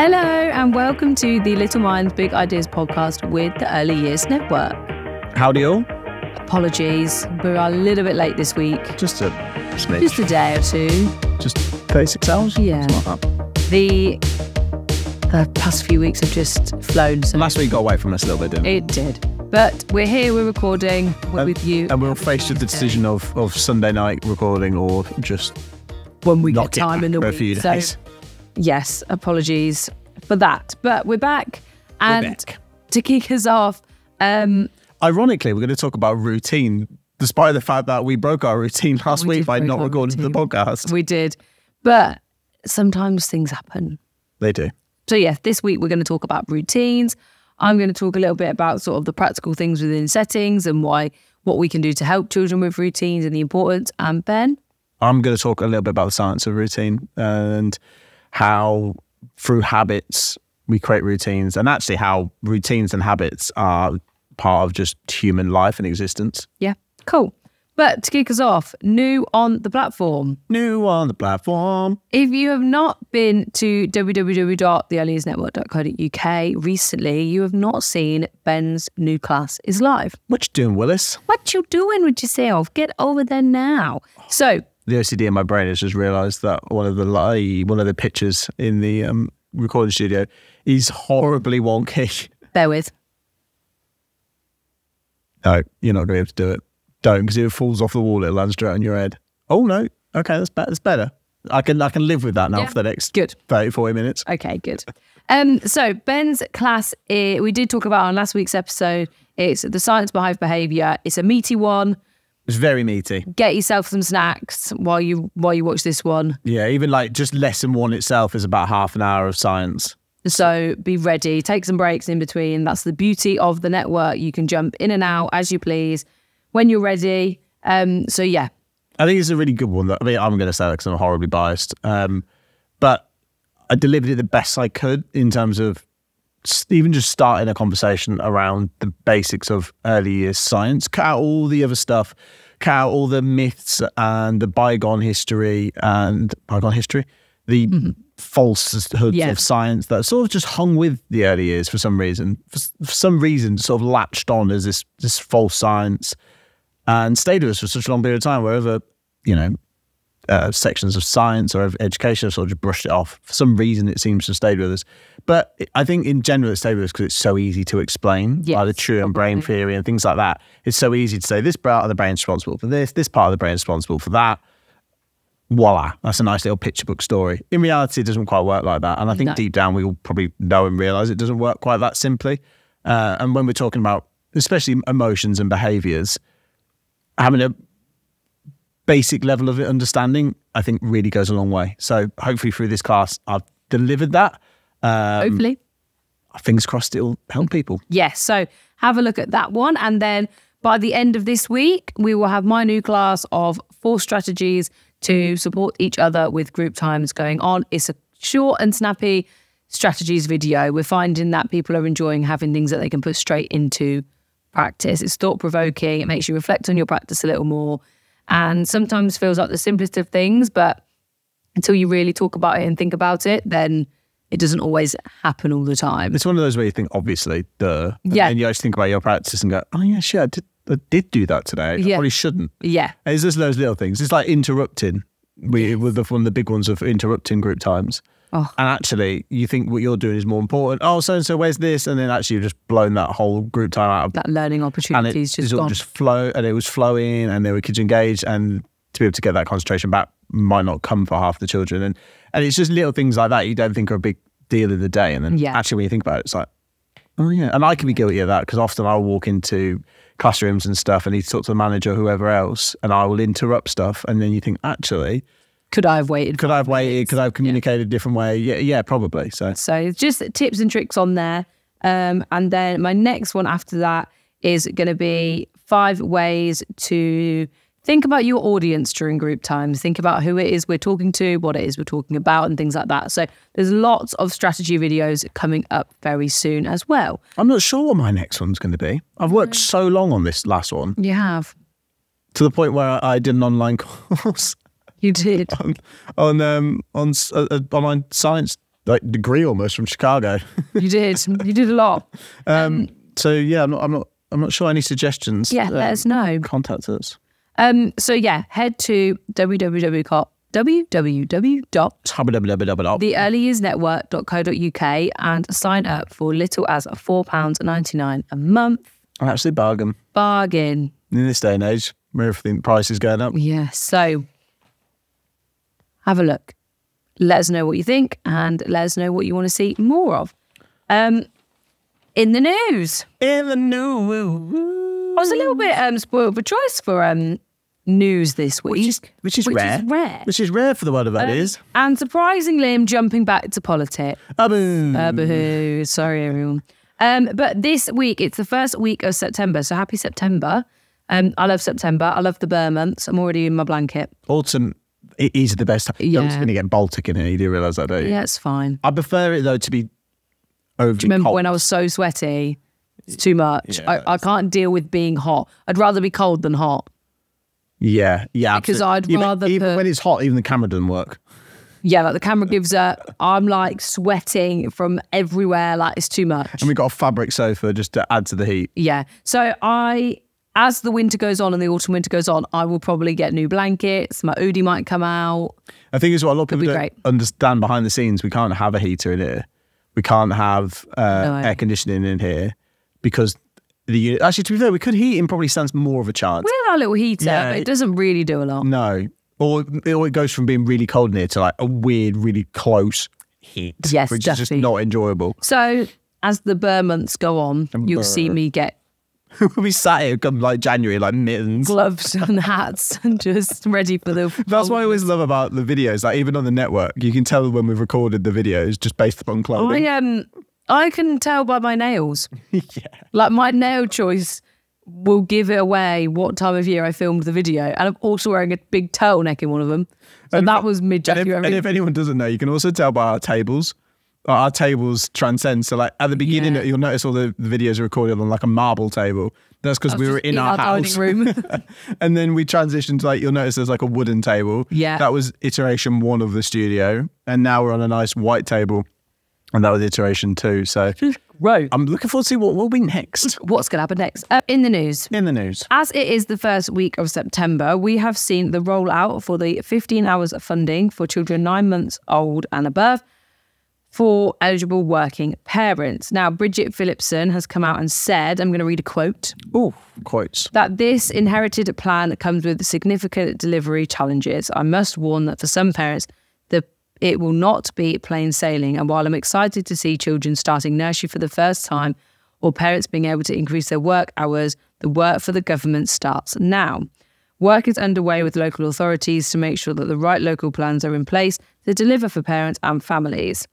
Hello and welcome to the Little Minds Big Ideas podcast with the Early Years Network. Howdy all. Apologies, we're a little bit late this week. Just a smidge. Just a day or two. Just 36 hours? Yeah. It's not that. The past few weeks have just flown. So Last week got away from us a little bit, didn't it? it did. But we're here, we're recording, we're with you. And we're faced with the decision of Sunday night recording or just when we not get time in the for week. a few days. So, yes, apologies for that. But we're back. And to kick us off, ironically, we're going to talk about routine, despite the fact that we broke our routine last We week did by break not our recording the routine. podcast. We did. But sometimes things happen. They do. So yeah, this week we're going to talk about routines. I'm going to talk a little bit about sort of the practical things within settings and what we can do to help children with routines and the importance. And Ben? I'm going to talk a little bit about the science of routine and how through habits we create routines, and actually how routines and habits are part of just human life and existence. Yeah, cool. But to kick us off, new on the platform. New on the platform. If you have not been to www.theearlyearsnetwork.co.uk recently, you have not seen Ben's new class is live. What you doing, Willis? What you doing with yourself? Get over there now. So, The OCD in my brain has just realised that one of the pictures in the recording studio is horribly wonky. bear with. No, you're not going to be able to do it. Don't, because if it falls off the wall, it lands straight on your head. Oh no, okay, that's better. I can live with that now for the next Good. 30, 40 minutes. Okay, good. So Ben's class, we did talk about on last week's episode. It's the science behind behaviour. It's a meaty one. It's very meaty. Get yourself some snacks while you watch this one. Yeah, even like just lesson one itself is about half an hour of science. So be ready. Take some breaks in between. That's the beauty of the network. You can jump in and out as you please when you're ready. So yeah. I think it's a really good one. I'm going to say that because I'm horribly biased. But I delivered it the best I could in terms of even just starting a conversation around the basics of early years science. Cut out all the other stuff. Cut out all the myths and the bygone history, the falsehoods of science that sort of just hung with the early years for some reason. For some reason, sort of latched on as this false science and stayed with us for such a long period of time, wherever, sections of science or of education have sort of just brushed it off. For some reason, it seems to have stayed with us. But I think in general, it stayed with us because it's so easy to explain, like the true and brain theory and things like that. It's so easy to say this part of the brain is responsible for this part of the brain is responsible for that. Voila, that's a nice little picture book story. In reality, it doesn't quite work like that. And I think deep down, we all probably know and realise it doesn't work quite that simply. And when we're talking about, especially emotions and behaviours, having a basic level of understanding, I think really goes a long way. So hopefully through this class, I've delivered that. Hopefully. Fingers crossed it'll help people. Yes. So have a look at that one. And then by the end of this week, we will have my new class of 4 strategies to support each other with group times going on. It's a short and snappy strategies video. We're finding that people are enjoying having things that they can put straight into practice. It's thought-provoking. It makes you reflect on your practice a little more. And sometimes feels like the simplest of things, but until you really talk about it and think about it, then it doesn't always happen all the time. It's one of those where you think, obviously, duh. Yeah. And you actually think about your practice and go, oh yeah, shit, I did do that today. I probably shouldn't. Yeah. And it's just those little things. It's like interrupting. With one of the big ones of interrupting group times. Oh. And actually, you think what you're doing is more important. Oh, so-and-so, where's this? And then actually you've just blown that whole group time out of... That learning opportunities just gone. Just flow, and it was flowing, and there were kids engaged, and to be able to get that concentration back might not come for half the children. And it's just little things like that you don't think are a big deal in the day. And then actually when you think about it, it's like, oh yeah. And I can be guilty of that because often I'll walk into classrooms and stuff and need to talk to the manager or whoever else, and I will interrupt stuff. And then you think, actually... Could I have waited? Could I have waited? Could I have communicated a different way? Yeah, probably. So just tips and tricks on there. And then my next one after that is going to be 5 ways to think about your audience during group times. Think about who it is we're talking to, what it is we're talking about, and things like that. So there's lots of strategy videos coming up very soon as well. I'm not sure what my next one's going to be. I've worked so long on this last one. You have. To the point where I did an online course. You did. on online science like degree almost from Chicago. You did a lot. So yeah, I'm not sure. Any suggestions? Yeah, let us know. Contact us. So yeah, head to www.theearlyyearsnetwork.co.uk and sign up for little as £4.99 a month. An absolute bargain. Bargain. In this day and age, where everything price is going up. Yeah, so have a look. Let us know what you think and let us know what you want to see more of. In the news. In the news. I was a little bit spoiled for choice for news this week. Which is rare. Which is rare for the world of that is. And surprisingly, I'm jumping back to politics. Boo. Sorry, everyone. But this week, it's the first week of September, so happy September. I love September. I love the Burr months. I'm already in my blanket. Autumn is the best time. Yeah. It's going to get Baltic in it. You do realise that, don't you? Yeah, it's fine. I prefer it, though, to be overly Do you remember cold. when I was so sweaty? It's too much. Yeah, I can't deal with being hot. I'd rather be cold than hot. Yeah. Because absolutely. I'd rather even when it's hot, even the camera doesn't work. Yeah, like the camera gives up. I'm like sweating from everywhere. Like it's too much. And we've got a fabric sofa just to add to the heat. Yeah. So as the winter goes on and the autumn winter goes on, I will probably get new blankets. My Oodie might come out. I think it's what a lot of people It'll be don't great. understand behind the scenes. We can't have a heater in here. We can't have air conditioning in here because actually, to be fair, we could heat in probably stands more of a chance. We have our little heater, Yeah, but it doesn't really do a lot. No. Or it goes from being really cold in here to like a weird, really close heat. Yes, which is just not enjoyable. So as the Burr months go on, you'll see me get We'll be sat here come like January, like mittens, gloves and hats and just ready for the... That's what I always love about the videos. Like even on the network, you can tell when we've recorded the videos just based upon clothing. I can tell by my nails. Yeah. Like my nail choice will give it away what time of year I filmed the video. And I'm also wearing a big turtleneck in one of them. So that was mid-January. And if anyone doesn't know, you can also tell by our tables. Our tables transcend. So like at the beginning, you'll notice all the videos are recorded on like a marble table. That's because we were in our house. Dining room. And then we transitioned to like, you'll notice there's like a wooden table. Yeah. That was iteration 1 of the studio. And now we're on a nice white table. And that was iteration 2. So Right. I'm looking forward to see what will be next. What's going to happen next? In the news. In the news. As it is the first week of September, we have seen the rollout for the 15 hours of funding for children 9 months old and above for eligible working parents. Now, Bridget Phillipson has come out and said, I'm going to read a quote. Oh, quotes. That this inherited plan comes with significant delivery challenges. I must warn that for some parents, it will not be plain sailing. And while I'm excited to see children starting nursery for the first time or parents being able to increase their work hours, the work for the government starts now. Work is underway with local authorities to make sure that the right local plans are in place to deliver for parents and families.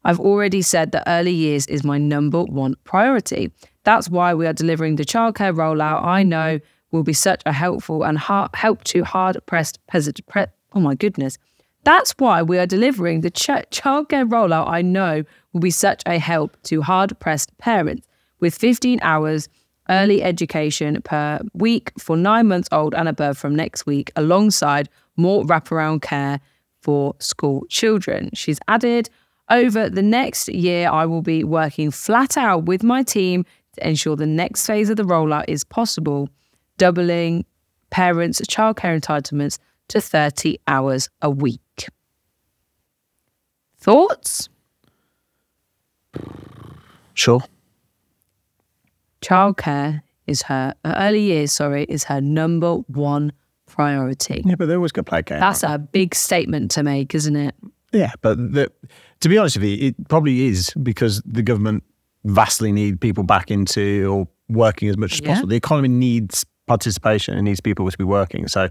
I've already said that early years is my number 1 priority. That's why we are delivering the childcare rollout I know will be such a helpful and help to hard-pressed oh my goodness. That's why we are delivering the childcare rollout I know will be such a help to hard-pressed parents with 15 hours early education per week for 9 months old and above from next week, alongside more wraparound care for school children. She's added, over the next year, I will be working flat out with my team to ensure the next phase of the rollout is possible, doubling parents' childcare entitlements to 30 hours a week. Thoughts? Sure. Childcare is early years is her number 1 priority. Yeah, but they always got to play a game. That's a big statement to make, isn't it? Yeah, but to be honest with you, it probably is because the government vastly need people back into or working as much as possible. The economy needs participation. It needs people to be working. So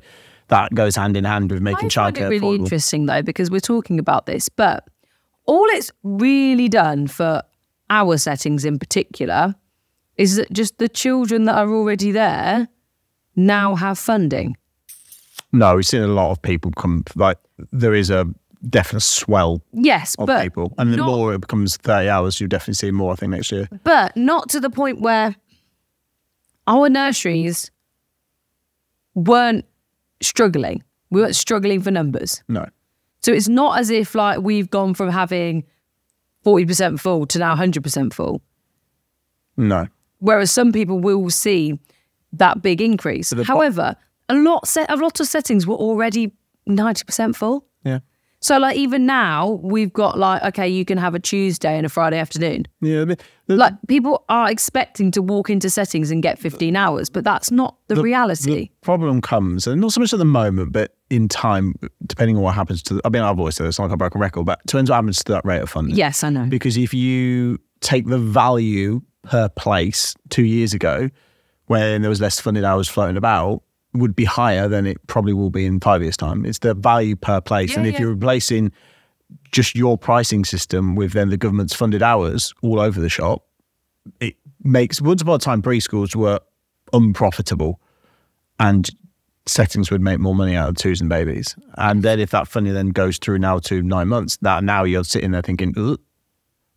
that goes hand in hand with making childcare affordable. I find it really interesting though, because we're talking about this, but all it's really done for our settings in particular is that just the children that are already there now have funding. No, we've seen a lot of people come, like there is a definite swell of people. And the more it becomes 30 hours, you'll definitely see more, I think, next year. But not to the point where our nurseries weren't struggling. We weren't struggling for numbers. No. So it's not as if like we've gone from having 40% full to now 100% full. No. Whereas some people will see that big increase. However, a lot of settings were already 90% full. Yeah. So like even now we've got like, okay, you can have a Tuesday and a Friday afternoon. Yeah. Like people are expecting to walk into settings and get 15 hours, but that's not the reality. The problem comes, and not so much at the moment, but in time, depending on what happens to, I've always said it's not like a broken record, but it depends what happens to that rate of funding. Yes, I know. Because if you take the value per place 2 years ago, when there was less funded hours floating about, would be higher than it probably will be in 5 years' time. It's the value per place. Yeah, and if you're replacing just your pricing system with then the government's funded hours all over the shop, it makes, once upon a time, preschools were unprofitable and settings would make more money out of twos and babies. And then if that funding then goes through now to 9 months, that now you're sitting there thinking, ugh,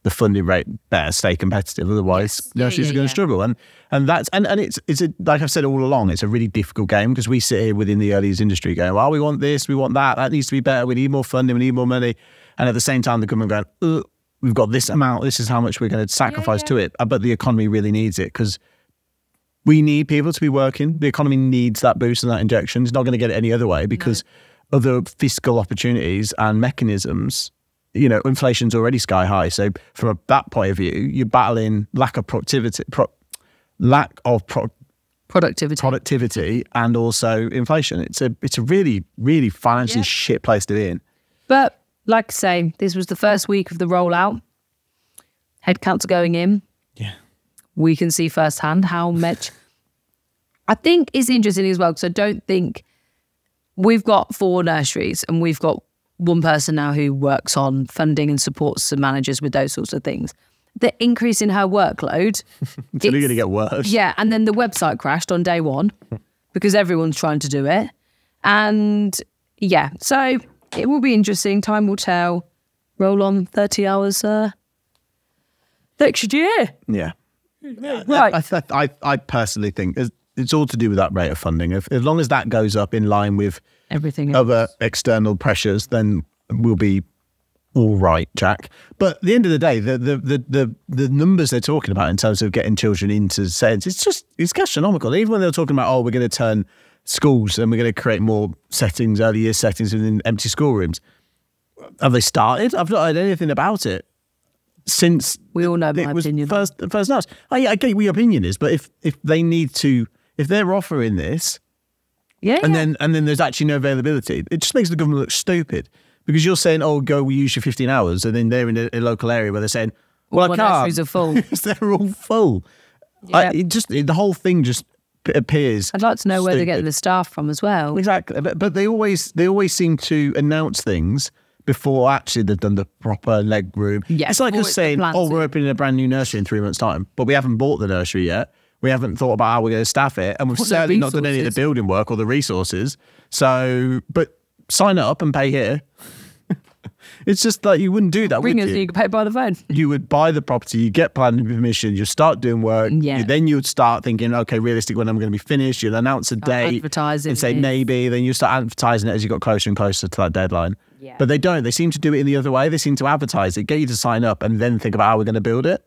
the funding rate better stay competitive, otherwise nurseries are going to struggle. And that's it's a, like I've said all along, it's a really difficult game because we sit here within the early years industry going, well, we want this, we want that needs to be better, we need more funding, we need more money. And at the same time, the government going, we've got this amount, this is how much we're going to sacrifice to it. But the economy really needs it because we need people to be working. The economy needs that boost and that injection. It's not going to get it any other way because other fiscal opportunities and mechanisms, you know, inflation's already sky high. So from that point of view, you're battling lack of productivity, and also inflation. It's a really, really financially shit place to be in. But like I say, this was the first week of the rollout. Headcounts are going in. Yeah. We can see firsthand how much. I think it's interesting as well because I don't think we've got 4 nurseries and we've got one person now who works on funding and supports some managers with those sorts of things. The increase in her workload. It's only going to get worse. Yeah, and then the website crashed on day 1 because everyone's trying to do it. And yeah, so it will be interesting. Time will tell. Roll on 30 hours next year. Yeah. Right. I personally think it's all to do with that rate of funding. As long as that goes up in line with everything other external pressures, then we'll be all right, Jack. But at the end of the day, the numbers they're talking about in terms of getting children into settings, it's astronomical. Even when they're talking about, oh, we're going to turn schools and we're going to create more settings, early year settings within empty schoolrooms. Have they started? I've not heard anything about it since. We all know my opinion. First announced. I get what your opinion is, but if they need to, if they're offering this, and then there's actually no availability, it just makes the government look stupid because you're saying, oh, we use your 15 hours, and then they're in a local area where they're saying, well, I can't. Nurseries are full. They're all full. Yeah. The whole thing just appears. I'd like to know stupid. where they're getting the staff from as well. Exactly, but they always seem to announce things before actually they've done the proper leg room. Yeah, it's like us saying, oh, we're opening a brand new nursery in 3 months' time, but we haven't bought the nursery yet. We haven't thought about how we're going to staff it, and we've certainly not done any of the building work or the resources. So, but sign up and pay here. It's just like you wouldn't do that, would you? You can pay by the phone. You would buy the property, you get planning permission, you start doing work. Yeah. Then you would start thinking, okay, realistic when I'm going to be finished. You'll announce a date advertising and say maybe. Then you start advertising it as you got closer and closer to that deadline. Yeah. But they don't. They seem to do it in the other way. They seem to advertise it, get you to sign up, and then think about how we're going to build it.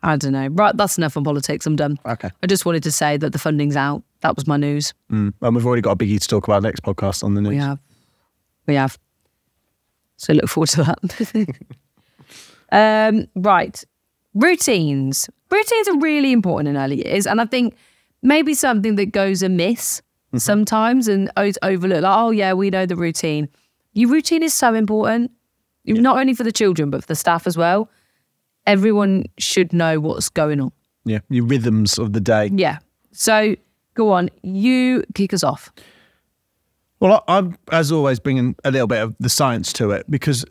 I don't know. Right, that's enough on politics. I'm done. Okay. I just wanted to say that the funding's out. That was my news. And we've already got a biggie to talk about next podcast on the news. We have. So look forward to that. Right. Routines. Routines are really important in early years. And I think maybe something that goes amiss sometimes and is overlooked. Like, oh, yeah, we know the routine. Your routine is so important, not only for the children, but for the staff as well. Everyone should know what's going on. Yeah, your rhythms of the day. Yeah. So go on, you kick us off. Well, I'm, as always, bringing a little bit of the science to it because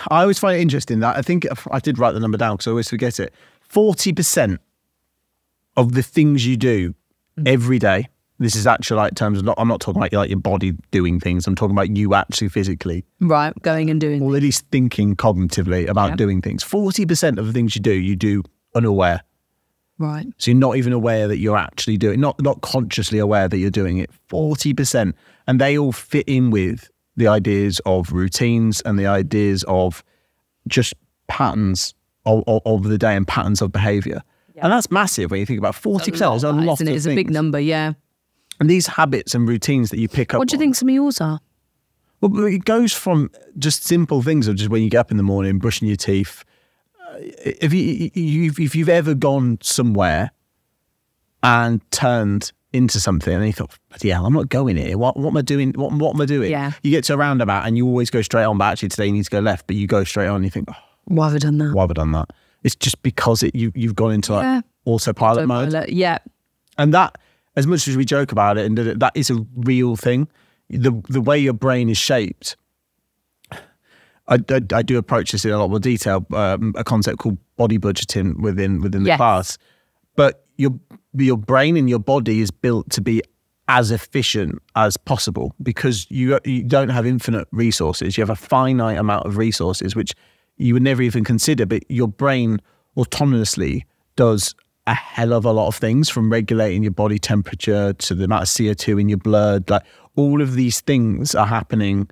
I always find it interesting that I think I did write the number down because I always forget it. 40% of the things you do every day, this is actually like terms of, I'm not talking about like your body doing things, I'm talking about you actually physically. Right, going and doing or at least thinking cognitively about doing things. 40% of the things you do unaware. Right. So you're not even aware that you're actually doing, not consciously aware that you're doing it. 40%. And they all fit in with the ideas of routines and the ideas of just patterns of the day and patterns of behavior. Yeah. And that's massive when you think about 40%. There's a lot of things. It's a big number, yeah. And these habits and routines that you pick up. What do you think some of yours are? Well, it goes from just simple things of just when you get up in the morning, brushing your teeth. If you've ever gone somewhere and turned into something and you thought, bloody hell, I'm not going here. What am I doing? What am I doing? Yeah. You get to a roundabout and you always go straight on, but actually today you need to go left, but you go straight on and you think, oh, why have I done that? Why have I done that? It's just because you've gone into like autopilot mode. Yeah. And that, as much as we joke about it, and that is a real thing. The way your brain is shaped, I do approach this in a lot more detail, a concept called body budgeting within the class. But your brain and your body is built to be as efficient as possible because you don't have infinite resources. You have a finite amount of resources, which you would never even consider, but your brain autonomously does a hell of a lot of things, from regulating your body temperature to the amount of CO2 in your blood. Like, all of these things are happening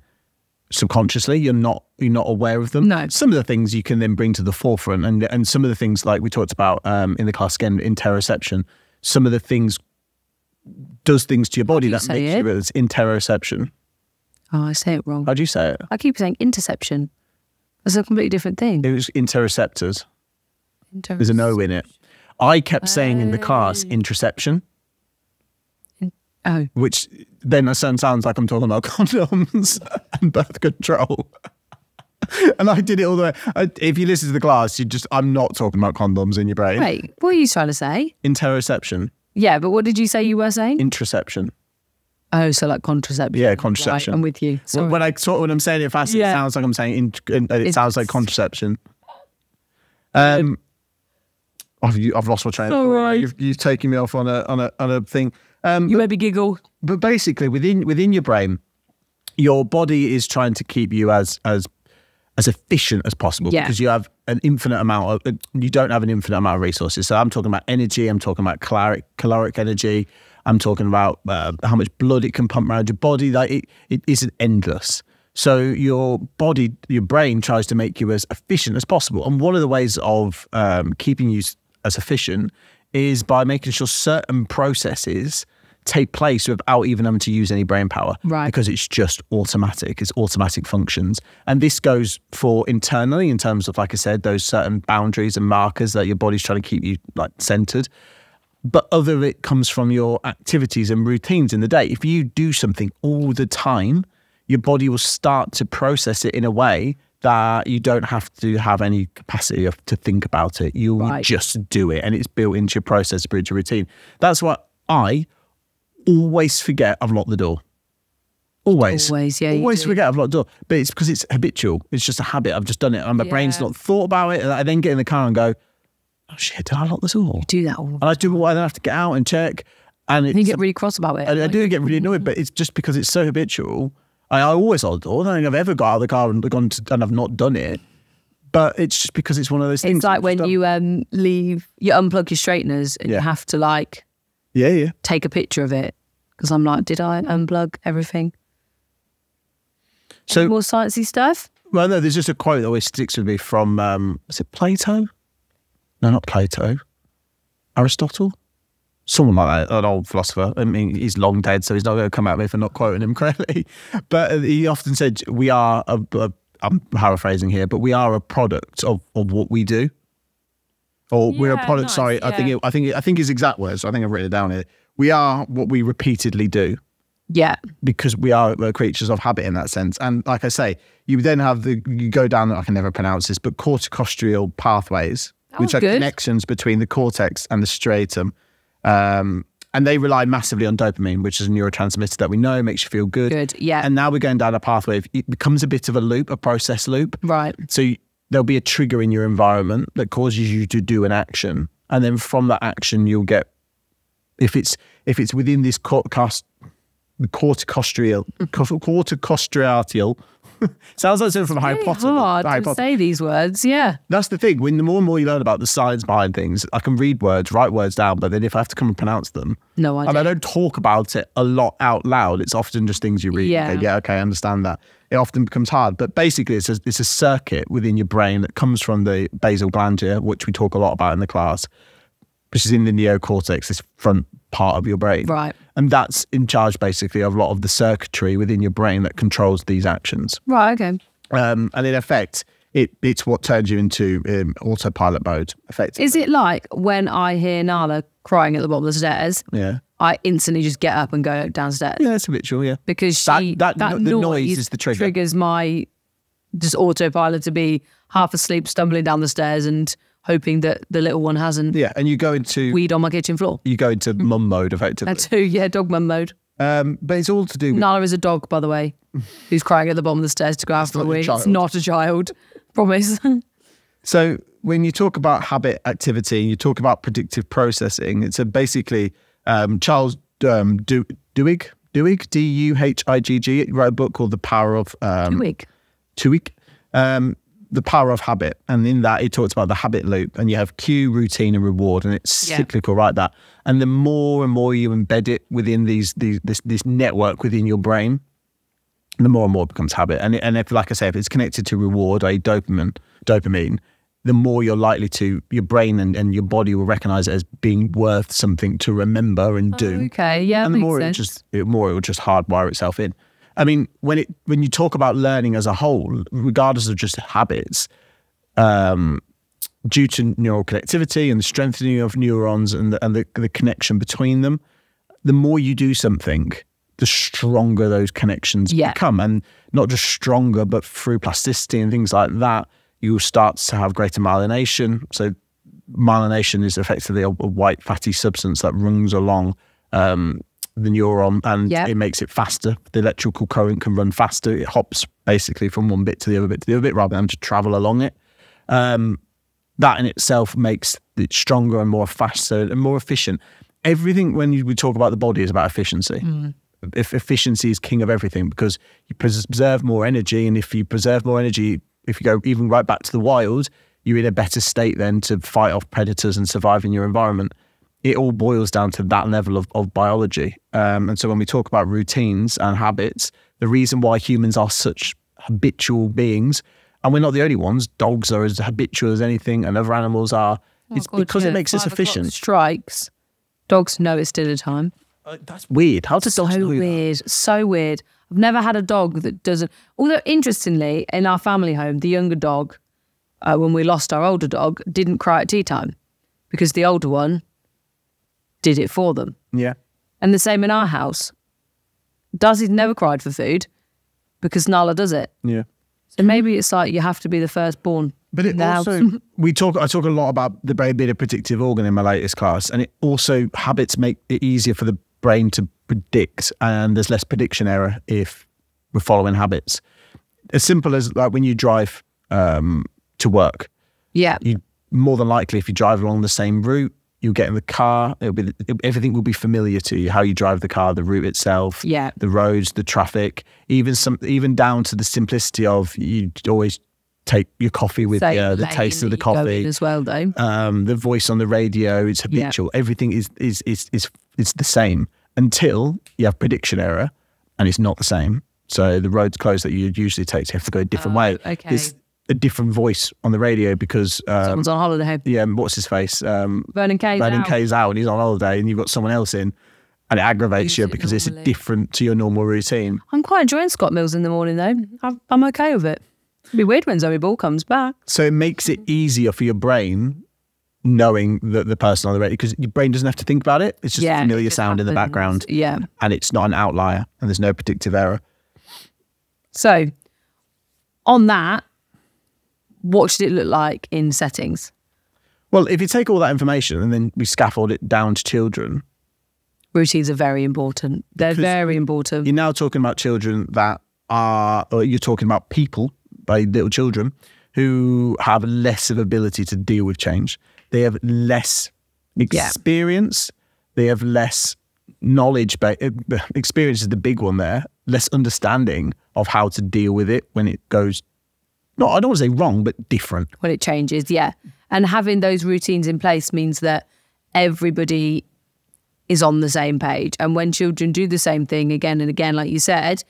subconsciously. You're not aware of them. No. Some of the things you can then bring to the forefront, and some of the things like we talked about in the class again, interoception. Some of the things does things to your body that makes you it's interoception. Oh, I say it wrong. How do you say it? I keep saying interception. That's a completely different thing. It was interoceptors. There's an O in it. I kept saying in the class interception. Which then sounds like I'm talking about condoms and birth control. And I did it all the way. If you listen to the class, I'm not talking about condoms in your brain. Wait, what are you trying to say? Interoception. Yeah, but what did you say you were saying? Interception. Oh, so like contraception. Yeah, contraception. Right, I'm with you. Sorry. When I'm saying it fast, it sounds like I'm saying it sounds like contraception. I've lost my train of thought. Right. You've taken me off on a thing. You made me giggle. But basically, within your brain, your body is trying to keep you as efficient as possible because you have an infinite amount of. You don't have an infinite amount of resources. So I'm talking about energy. I'm talking about caloric energy. I'm talking about how much blood it can pump around your body. Like it isn't endless. So your brain tries to make you as efficient as possible. And one of the ways of keeping you as efficient is by making sure certain processes take place without even having to use any brain power. Right. Because it's just automatic. It's automatic functions. And this goes for internally in terms of, like I said, those certain boundaries and markers that your body's trying to keep you like centered. But other of it comes from your activities and routines in the day. If you do something all the time, your body will start to process it in a way that you don't have to have any capacity to think about it. You'll just do it, and it's built into your process, built into your routine. That's why I always forget I've locked the door. Always, yeah. Always forget I've locked the door. But it's because it's habitual. It's just a habit. I've just done it, and my brain's not thought about it. And I then get in the car and go, oh shit, did I lock the door? You do that all. And I do it. I then have to get out and check. And you get really cross about it. I do get really annoyed, but it's just because it's so habitual. I always hold the door. I don't think I've ever got out of the car and I've not done it. But it's just because it's one of those things. It's like when you leave, you unplug your straighteners and you have to like take a picture of it. Because I'm like, did I unplug everything? So, any more sciencey stuff? Well, no, there's just a quote that always sticks with me from, is it Plato? No, not Plato. Aristotle? Someone like that, an old philosopher. I mean, he's long dead, so he's not going to come at me for not quoting him correctly. But he often said, we are, I'm paraphrasing here, but we are a product of what we do. Or we're a product, sorry, I think his exact words, I think I've written it down here. We are what we repeatedly do. Yeah. Because we are creatures of habit in that sense. And like I say, you then have you go down, I can never pronounce this, but corticostrial pathways, which are connections between the cortex and the striatum. And they rely massively on dopamine, which is a neurotransmitter that we know makes you feel good. Good, yeah. And now we're going down a pathway. It becomes a bit of a loop, a process loop. Right. So there'll be a trigger in your environment that causes you to do an action. And then from that action, you'll get, if it's within this corticostrial, Sounds like something from Harry Potter. Hard to say these words, yeah. That's the thing. When the more and more you learn about the science behind things, I can read words, write words down, but then if I have to come and pronounce them, no idea. And I don't talk about it a lot out loud. It's often just things you read. Yeah. Okay, I understand that. It often becomes hard, but basically it's a circuit within your brain that comes from the basal ganglia, which we talk a lot about in the class, which is in the neocortex, this front part of your brain. Right. And that's in charge basically of a lot of the circuitry within your brain that controls these actions. Right, okay. And in effect, it's what turns you into autopilot mode, effectively. Is it like when I hear Nala crying at the bottom of the stairs, I instantly just get up and go downstairs? Yeah, it's habitual, yeah. Because the noise is the trigger. Triggers my just autopilot to be half asleep, stumbling down the stairs and hoping that the little one hasn't and you go into weed on my kitchen floor. You go into mum mode, effectively. That too, yeah, dog mum mode. But it's all to do with... Nala is a dog, by the way, who's crying at the bottom of the stairs to go out for a wee. It's not a child, promise. So when you talk about habit activity, you talk about predictive processing, it's basically Charles Duhigg, D-U-H-I-G-G, wrote a book called The Power of... Duhigg. The Power of Habit, and in that he talks about the habit loop, and you have cue, routine, and reward, and it's cyclical, right? That, and the more and more you embed it within this network within your brain, the more and more it becomes habit. And if, like I say, if it's connected to reward, dopamine, the more you're likely to, your brain and your body will recognize it as being worth something to remember and do. Okay, yeah, and the more it will just hardwire itself in. I mean, when you talk about learning as a whole, regardless of just habits, due to neural connectivity and the strengthening of neurons and the connection between them, the more you do something, the stronger those connections become. And not just stronger, but through plasticity and things like that, you'll start to have greater myelination. So myelination is effectively a white fatty substance that runs along the neuron, and it makes it faster. The electrical current can run faster. It hops basically from one bit to the other bit to the other bit rather than to travel along it. That in itself makes it stronger and more faster and more efficient. Everything when we talk about the body is about efficiency. If efficiency is king of everything, because you preserve more energy, and if you preserve more energy, if you go even right back to the wild, you're in a better state then to fight off predators and survive in your environment. It all boils down to that level of biology. And so when we talk about routines and habits, the reason why humans are such habitual beings, and we're not the only ones, dogs are as habitual as anything and other animals are, it's because it makes us efficient. Strikes, dogs know it's dinner time. That's weird. How does dogs do that? So weird. I've never had a dog that doesn't. Although, interestingly, in our family home, the younger dog, when we lost our older dog, didn't cry at tea time because the older one did it for them. Yeah. And the same in our house. Dazzy's never cried for food because Nala does it. Yeah. So maybe it's like you have to be the firstborn. But it also, I talk a lot about the brain being a predictive organ in my latest class, and it also, habits make it easier for the brain to predict, and there's less prediction error if we're following habits. As simple as like when you drive to work. Yeah. You more than likely, if you drive along the same route, you'll get in the car, everything will be familiar to you, how you drive the car, the route itself, the roads, the traffic, even down to the simplicity of you always take your coffee with you, the taste of the coffee as well, though. The voice on the radio, it's habitual. Everything is the same until you have prediction error and it's not the same. So the road's closed that you'd usually take, so you have to go a different way. Okay. There's a different voice on the radio because someone's on holiday. Yeah, what's his face? Vernon Kay's out and he's on holiday, and you've got someone else in, and it aggravates you because it's different to your normal routine. I'm quite enjoying Scott Mills in the morning though. I'm okay with it. It'd be weird when Zoe Ball comes back. So it makes it easier for your brain knowing that the person on the radio, because your brain doesn't have to think about it. It's just a familiar sound in the background. Yeah. And it's not an outlier, and there's no predictive error. So on that, what should it look like in settings? Well, if you take all that information and then we scaffold it down to children. Routines are very important. They're very important. You're now talking about children that are, or you're talking about people, by little children, who have less of ability to deal with change. They have less experience. They have less knowledge. Experience is the big one there. Less understanding of how to deal with it when it goes, not, I don't want to say wrong, but different. When it changes, yeah. And having those routines in place means that everybody is on the same page. And when children do the same thing again and again, like you said,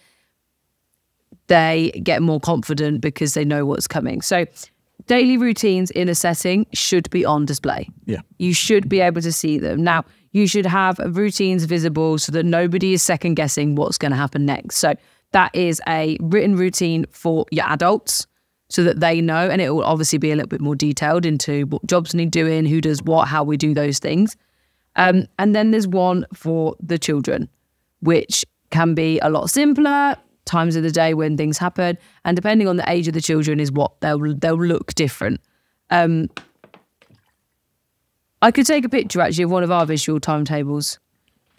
they get more confident because they know what's coming. So daily routines in a setting should be on display. Yeah. You should be able to see them. Now, you should have routines visible so that nobody is second guessing what's going to happen next. So that is a written routine for your adults so that they know, and it will obviously be a little bit more detailed into what jobs need doing, who does what, how we do those things. And then there's one for the children, which can be a lot simpler, times of the day when things happen, and depending on the age of the children is what they'll look different. I could take a picture actually of one of our visual timetables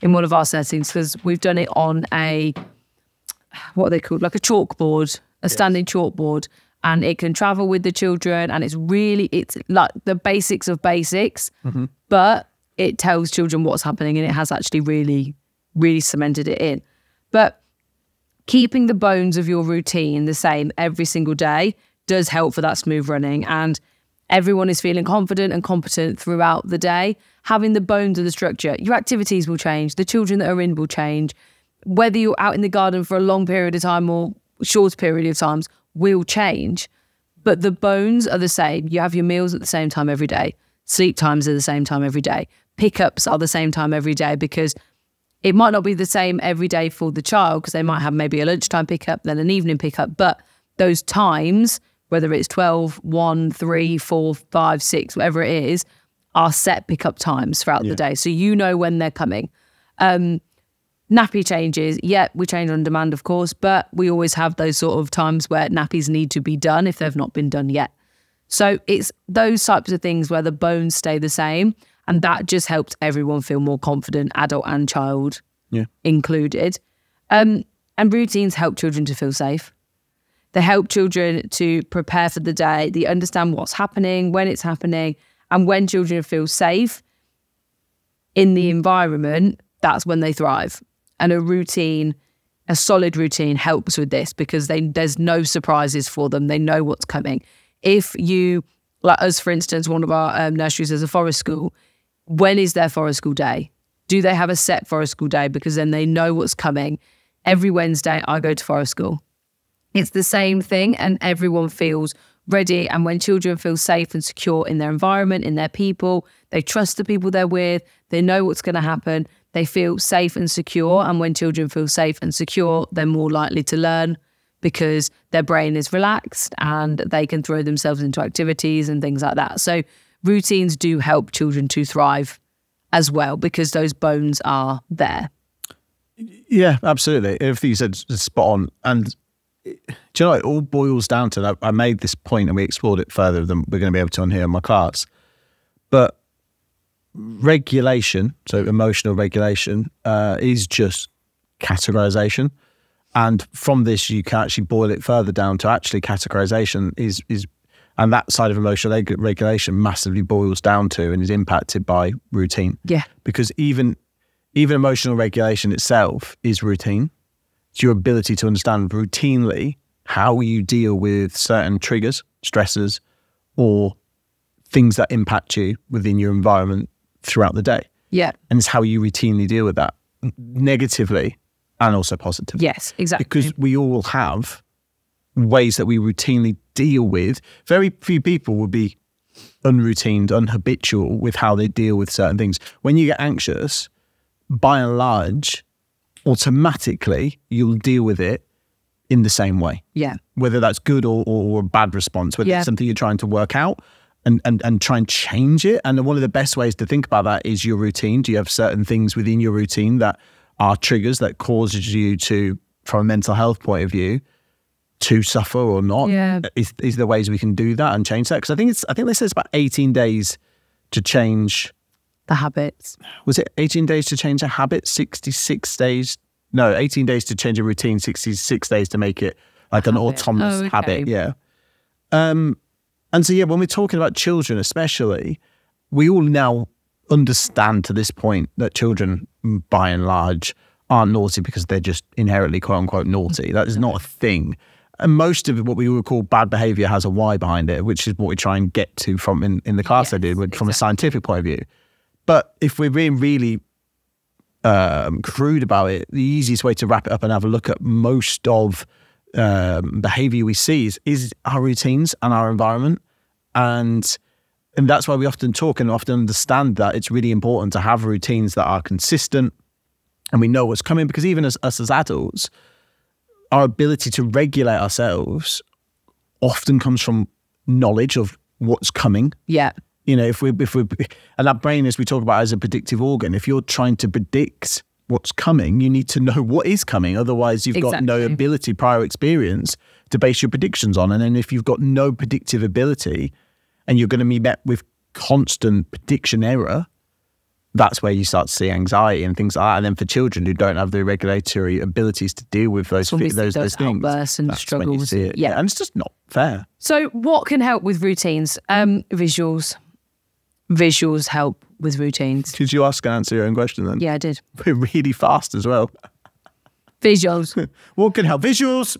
in one of our settings, because we've done it on a, what are they called, like a chalkboard, a standing chalkboard, and it can travel with the children, and it's like the basics of basics, but it tells children what's happening, and it has actually really, really cemented it in. But keeping the bones of your routine the same every single day does help for that smooth running, and everyone is feeling confident and competent throughout the day. Having the bones of the structure, your activities will change, the children that are in will change. Whether you're out in the garden for a long period of time or short period of times will change, but the bones are the same. You have your meals at the same time every day. Sleep times are the same time every day. Pickups are the same time every day, because it might not be the same every day for the child, because they might have maybe a lunchtime pickup, then an evening pickup. But those times, whether it's 12, 1, 3, 4, 5, 6, whatever it is, are set pickup times throughout the day. So you know when they're coming. Nappy changes, we change on demand, of course, but we always have those sort of times where nappies need to be done if they've not been done yet. So it's those types of things where the bones stay the same, and that just helps everyone feel more confident, adult and child included. And routines help children to feel safe. They help children to prepare for the day. They understand what's happening, when it's happening, and when children feel safe in the environment, that's when they thrive. And a routine, a solid routine, helps with this, because there's no surprises for them. They know what's coming. If you, like us, for instance, one of our nurseries is a forest school. When is their forest school day? Do they have a set forest school day? Because then they know what's coming. Every Wednesday, I go to forest school. It's the same thing, and everyone feels ready. And when children feel safe and secure in their environment, in their people, they trust the people they're with, they know what's going to happen, they feel safe and secure. And when children feel safe and secure, they're more likely to learn, because their brain is relaxed and they can throw themselves into activities and things like that. So routines do help children to thrive as well, because those bones are there. Yeah, absolutely. Everything you said is spot on. And do you know, it all boils down to that. I made this point and we explored it further than we're going to be able to on here in my class. But regulation, so emotional regulation, is just categorization. And from this, you can actually boil it further down to actually categorization is and that side of emotional regulation massively boils down to and is impacted by routine. Yeah. Because even emotional regulation itself is routine. It's your ability to understand routinely how you deal with certain triggers, stressors, or things that impact you within your environment throughout the day. Yeah. And it's how you routinely deal with that, negatively and also positively. Yes, exactly. Because we all have ways that we routinely deal with. Very few people will be unroutined, unhabitual with how they deal with certain things. When you get anxious, by and large, automatically you'll deal with it in the same way. Yeah. Whether that's good or a bad response, whether it's something you're trying to work out and try and change it. And one of the best ways to think about that is your routine. Do you have certain things within your routine that are triggers that causes you to, from a mental health point of view, to suffer or not? Yeah. Is there ways we can do that and change that? Because I think they said it's about 18 days to change the habits. Was it 18 days to change a habit? 66 days? No, 18 days to change a routine, 66 days to make it like an autonomous habit. Yeah. And so, yeah, when we're talking about children especially, we all now understand to this point that children, by and large, aren't naughty because they're just inherently quote unquote naughty. That is not a thing. And most of what we would call bad behaviour has a why behind it, which is what we try and get to from in the class I did from a scientific point of view. But if we're being really crude about it, the easiest way to wrap it up and have a look at most of behaviour we see is our routines and our environment. And that's why we often talk and often understand that it's really important to have routines that are consistent and we know what's coming, because even as us as adults, our ability to regulate ourselves often comes from knowledge of what's coming. Yeah. You know, if we and that brain, as we talk about, as a predictive organ, if you're trying to predict what's coming, you need to know what is coming. Otherwise, you've got no ability, prior experience to base your predictions on. And then if you've got no predictive ability and you're going to be met with constant prediction error, that's where you start to see anxiety and things like that. And then for children who don't have the regulatory abilities to deal with those things, outbursts and struggles. Yeah, and it's just not fair. So what can help with routines? Visuals. Visuals help with routines. Did you ask and answer your own question then? Yeah, I did. We're really fast as well. Visuals. What can help? Visuals.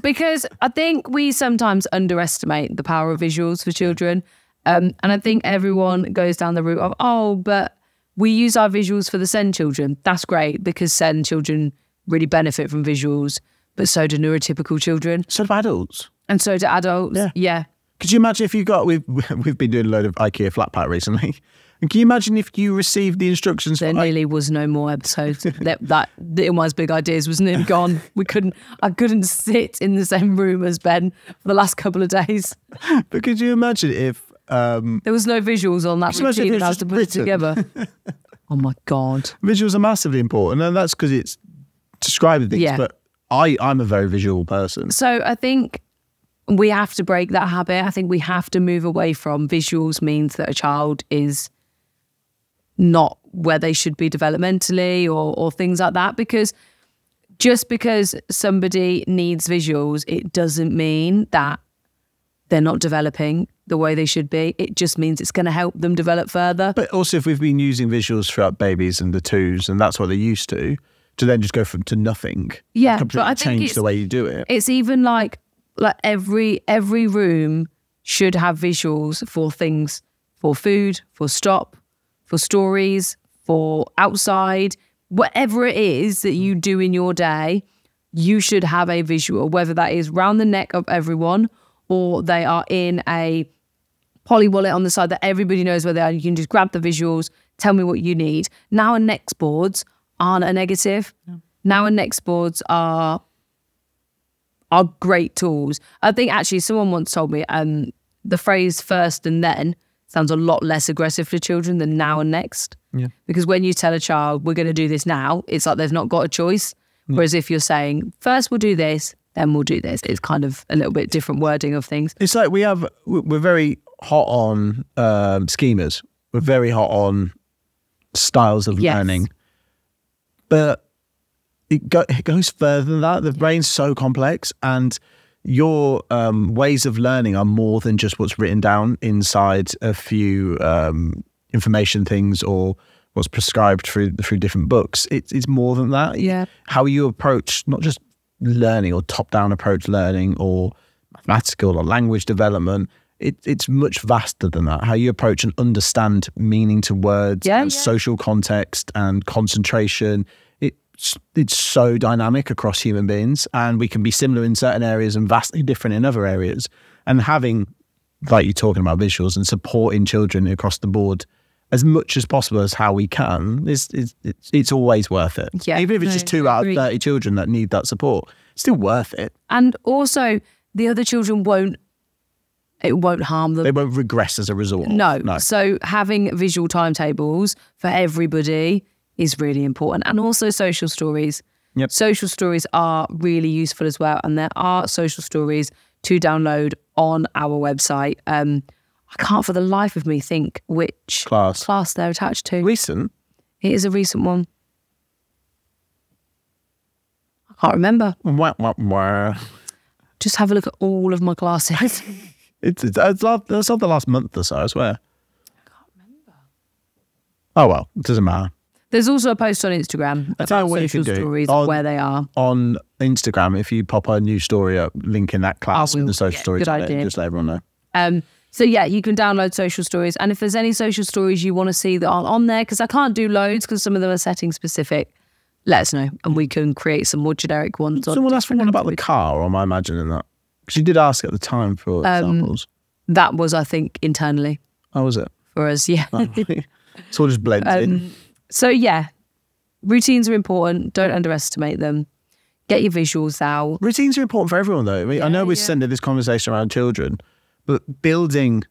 Because I think we sometimes underestimate the power of visuals for children. And I think everyone goes down the route of, but we use our visuals for the SEN children. That's great, because SEN children really benefit from visuals, but so do neurotypical children. So do adults. And so do adults. Yeah. Could you imagine if you got, we've been doing a load of IKEA flat pack recently. And can you imagine if you received the instructions? There nearly was no more episodes. that Ilmar's Big Ideas was nearly gone. I couldn't sit in the same room as Ben for the last couple of days. But could you imagine if there was no visuals on that routine and I had to put it together? Oh my God. Visuals are massively important, and that's because it's describing things. Yeah. But I'm a very visual person. So I think we have to break that habit. I think we have to move away from visuals means that a child is not where they should be developmentally or things like that. Because just because somebody needs visuals, it doesn't mean that they're not developing the way they should be. It just means it's going to help them develop further. But also, if we've been using visuals throughout babies and the twos, and that's what they're used to then just go from to nothing. Yeah, completely but I think change the way you do it. It's even like every room should have visuals for things, for food, for stop, for stories, for outside, whatever it is that you do in your day, you should have a visual, whether that is round the neck of everyone or they are in a poly wallet on the side that everybody knows where they are. You can just grab the visuals, tell me what you need. Now and next boards aren't a negative. No. Now and next boards are great tools. I think actually someone once told me the phrase first and then sounds a lot less aggressive for children than now and next. Yeah. Because when you tell a child, we're going to do this now, it's like they've not got a choice. Yeah. Whereas if you're saying, first we'll do this, then we'll do this, it's kind of a little bit different wording of things. It's like we're very hot on schemas. We're very hot on styles of learning. But it goes further than that. The brain's so complex, and your ways of learning are more than just what's written down inside a few information things or what's prescribed through different books. It's more than that. Yeah. How you approach not just learning or top-down approach learning or mathematical or language development, it's much vaster than that. How you approach and understand meaning to words and social context and concentration. It's so dynamic across human beings, and we can be similar in certain areas and vastly different in other areas. And having, like you're talking about, visuals and supporting children across the board as much as possible as how we can, it's always worth it. Yeah, even if it's just 2 out of 30 children that need that support, it's still worth it. And also, the other children won't harm them. They won't regress as a result. No. So having visual timetables for everybody is really important. And also social stories. Yep. Social stories are really useful as well. And there are social stories to download on our website. I can't for the life of me think which class they're attached to. Recent? It is a recent one. I can't remember. Just have a look at all of my classes. It's of the last month or so, I swear. I can't remember. Oh well, it doesn't matter. There's also a post on Instagram. I tell you what you can do. Stories of where they are. On Instagram, if you pop a new story up, linking that class in the social stories, good idea. Just let everyone know. So yeah, you can download social stories. And if there's any social stories you want to see that aren't on there, because I can't do loads because some of them are setting specific, let us know and we can create some more generic ones. Someone asked for one about the car, or am I imagining that? Because you did ask at the time for examples. That was, I think, internally. Oh, was it? For us, yeah. It's all just blends in. So yeah, routines are important. Don't underestimate them. Get your visuals out. Routines are important for everyone, though. I mean, I know we're centered this conversation around children, but building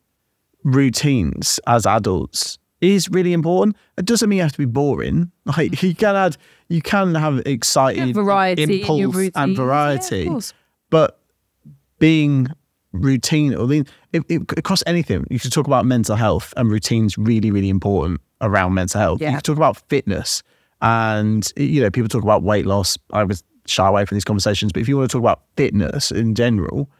routines as adults is really important. It doesn't mean you have to be boring. Like you can have exciting variety, impulse and variety, but being routine, I mean, across anything, you could talk about mental health, and routine's really, really important around mental health. You could talk about fitness, and people talk about weight loss. I would shy away from these conversations, but if you want to talk about fitness in general,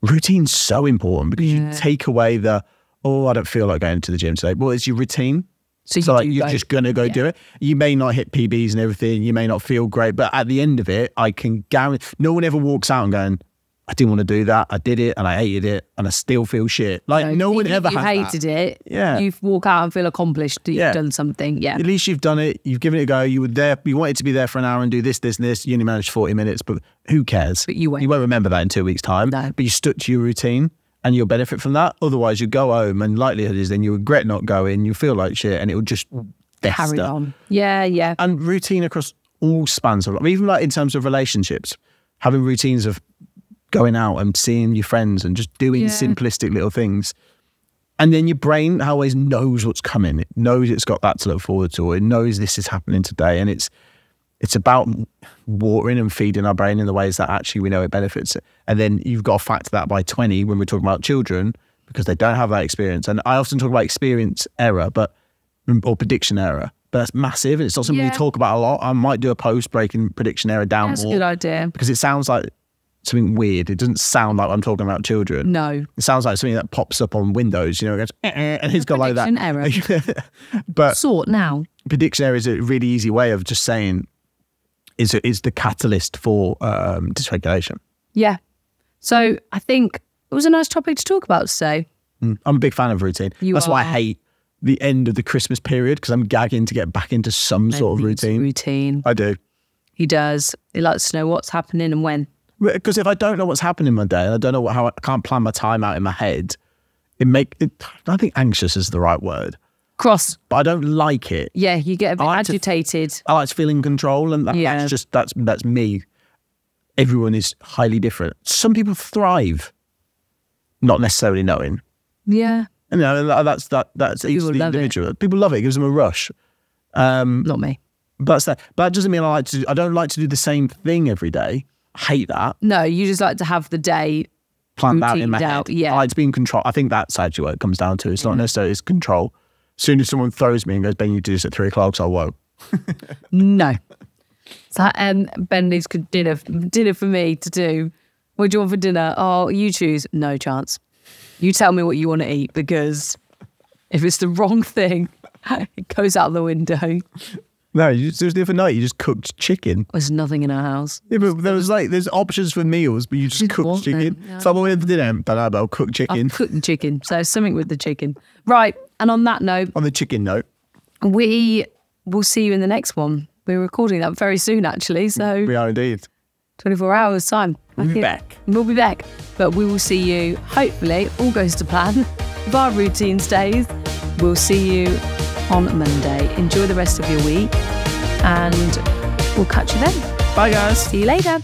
routine's so important because you take away I don't feel like going to the gym today. Well, it's your routine. So like you're just going to go do it. You may not hit PBs and everything. You may not feel great, but at the end of it, I can guarantee no one ever walks out and going, I didn't want to do that. I did it and I hated it and I still feel shit. Like no one ever has hated it. Yeah. You walk out and feel accomplished that you've done something. Yeah. At least you've done it. You've given it a go. You were there. You wanted to be there for an hour and do this, this, and this. You only managed 40 minutes, but who cares? But you won't remember that in 2 weeks' time. No. But you stuck to your routine and you'll benefit from that. Otherwise, you go home and likelihood is then you regret not going. You feel like shit and it will just carry on. Yeah, yeah. And routine across all spans of life. Even like in terms of relationships, having routines of going out and seeing your friends and just doing simplistic little things. And then your brain always knows what's coming. It knows it's got that to look forward to. It knows this is happening today. And it's about watering and feeding our brain in the ways that actually we know it benefits it. And then you've got to factor that by 20 when we're talking about children, because they don't have that experience. And I often talk about experience error, or prediction error. But that's massive. And it's not something we talk about a lot. I might do a post breaking prediction error down more. That's a good idea. Because it sounds like something weird. It doesn't sound like I'm talking about children. No. It sounds like something that pops up on Windows, it goes, and it's got like that. Prediction error. But sort now. Prediction error is a really easy way of just saying is the catalyst for dysregulation. Yeah. So I think it was a nice topic to talk about today. I'm a big fan of routine. That's why I hate the end of the Christmas period, because I'm gagging to get back into some sort of routine. I do. He does. He likes to know what's happening and when. Because if I don't know what's happening in my day and I don't know how I can't plan my time out in my head, I think anxious is the right word. Cross. But I don't like it. Yeah, you get a bit agitated. I like to feel in control, and that's me. Everyone is highly different. Some people thrive, not necessarily knowing. Yeah. And that's each individual. People love it. It gives them a rush. Not me. But that doesn't mean I don't like to do the same thing every day. I hate that. No, you just like to have the day planned out in my head. Yeah. I like to be in control. I think that's actually what it comes down to. It's not necessarily it's control. As soon as someone throws me and goes, Ben, you do this at 3 o'clock, so I won't. No. So Ben needs dinner for me to do. What do you want for dinner? Oh, you choose. No chance. You tell me what you want to eat, because if it's the wrong thing, it goes out the window. No, the other night you just cooked chicken. There's nothing in our house. Yeah, but there's options for meals, but you just cooked chicken. Yeah. So I'm going for dinner, but I'll cook chicken. I'll cook the chicken. So something with the chicken. Right, and on that note. On the chicken note. We will see you in the next one. We're recording that very soon, actually. So we are indeed. 24 hours time. We'll be back. We'll be back. But we will see you, hopefully, all goes to plan. If our routine stays, we'll see you on Monday. Enjoy the rest of your week and we'll catch you then. Bye guys. See you later.